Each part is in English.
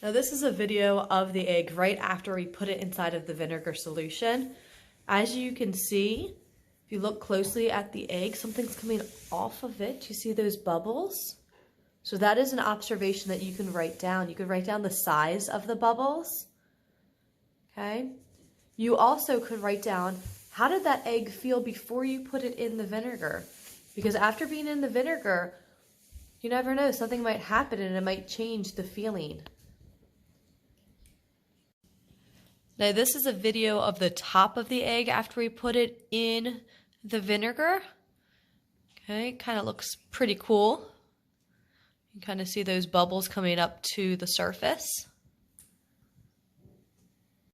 Now this is a video of the egg right after we put it inside of the vinegar solution. As you can see, if you look closely at the egg, something's coming off of it. You see those bubbles? So that is an observation that you can write down. You could write down the size of the bubbles. Okay. You also could write down, how did that egg feel before you put it in the vinegar? Because after being in the vinegar, you never know, something might happen and it might change the feeling. Now this is a video of the top of the egg after we put it in the vinegar. Okay, kind of looks pretty cool. You can kind of see those bubbles coming up to the surface.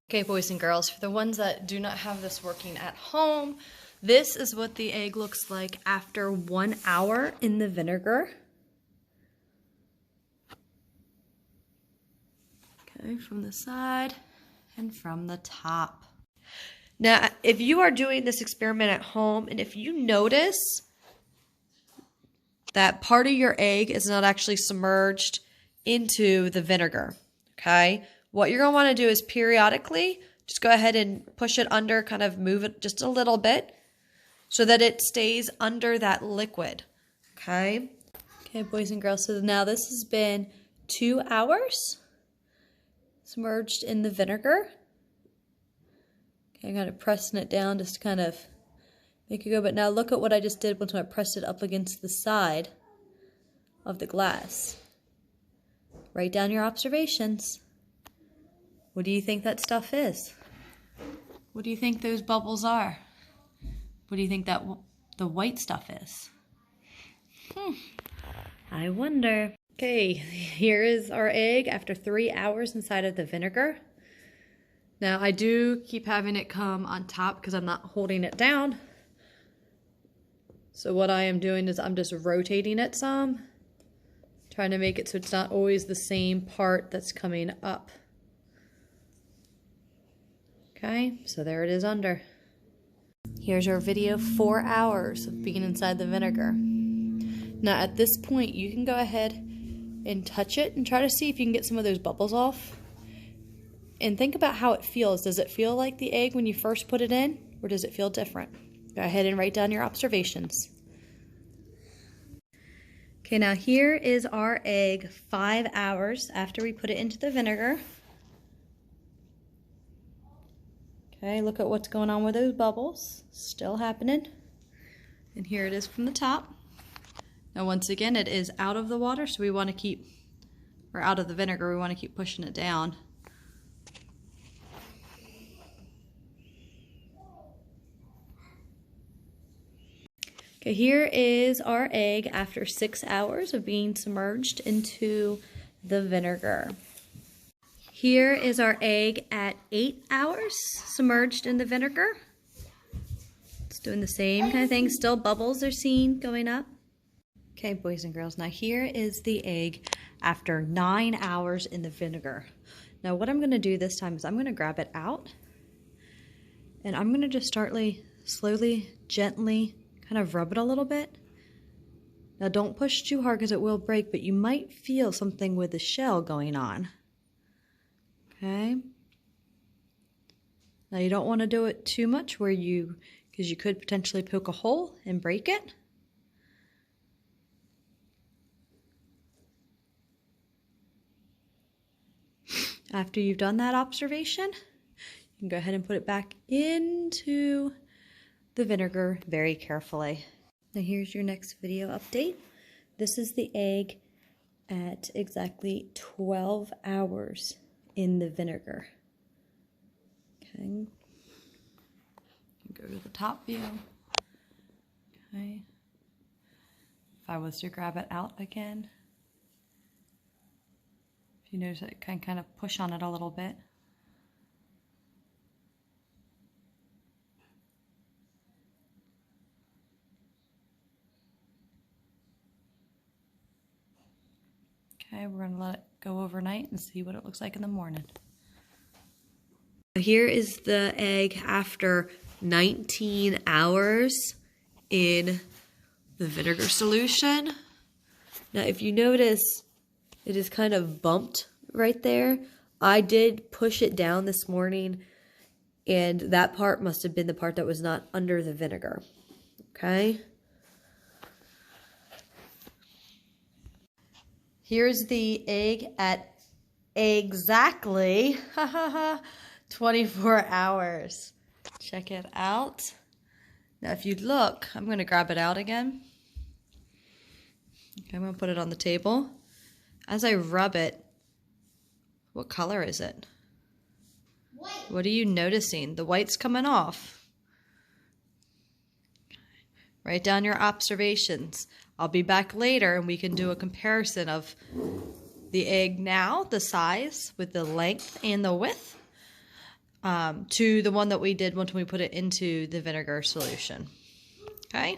Okay, boys and girls, for the ones that do not have this working at home, this is what the egg looks like after 1 hour in the vinegar. Okay, from the side and from the top. Now, if you are doing this experiment at home and if you notice that part of your egg is not actually submerged into the vinegar, okay, what you're going to want to do is periodically just go ahead and push it under, kind of move it just a little bit so that it stays under that liquid, okay? Okay, boys and girls, so now this has been 2 hours submerged in the vinegar. Okay, I'm kind of pressing it down just to kind of make it go. But now look at what I just did once I pressed it up against the side of the glass. Write down your observations. What do you think that stuff is? What do you think those bubbles are? What do you think that the white stuff is? I wonder. Okay, here is our egg after 3 hours inside of the vinegar. Now I do keep having it come on top because I'm not holding it down. So what I am doing is I'm just rotating it some, trying to make it so it's not always the same part that's coming up. Okay, so there it is under. Here's our video, 4 hours of being inside the vinegar. Now at this point, you can go ahead and touch it and try to see if you can get some of those bubbles off. And think about how it feels. Does it feel like the egg when you first put it in, or does it feel different? Go ahead and write down your observations. Okay, now here is our egg 5 hours after we put it into the vinegar. Okay, look at what's going on with those bubbles. Still happening. And here it is from the top. Now once again, it is out of the water, so we want to keep, or out of the vinegar, we want to keep pushing it down. Okay, here is our egg after 6 hours of being submerged into the vinegar. Here is our egg at 8 hours submerged in the vinegar. It's doing the same kind of thing, still bubbles are seen going up. Okay, boys and girls, now here is the egg after 9 hours in the vinegar. Now what I'm going to do this time is I'm going to grab it out and I'm going to just slowly, gently kind of rub it a little bit. Now don't push too hard because it will break, but you might feel something with the shell going on. Okay. Now you don't want to do it too much because you could potentially poke a hole and break it. After you've done that observation, you can go ahead and put it back into the vinegar very carefully. Now here's your next video update. This is the egg at exactly 12 hours in the vinegar. Okay. Go to the top view. Okay. If I was to grab it out again, you notice it can kind of push on it a little bit. Okay, we're going to let it go overnight and see what it looks like in the morning. Here is the egg after 19 hours in the vinegar solution. Now, if you notice, it is kind of bumped right there, I did push it down this morning, and that part must have been the part that was not under the vinegar. Okay. Here's the egg at exactly 24 hours. Check it out. Now, if you look, I'm going to grab it out again. Okay, I'm going to put it on the table. As I rub it, what color is it? White. What are you noticing? The white's coming off. Write down your observations. I'll be back later and we can do a comparison of the egg now, the size with the length and the width, to the one that we did when we put it into the vinegar solution. Okay?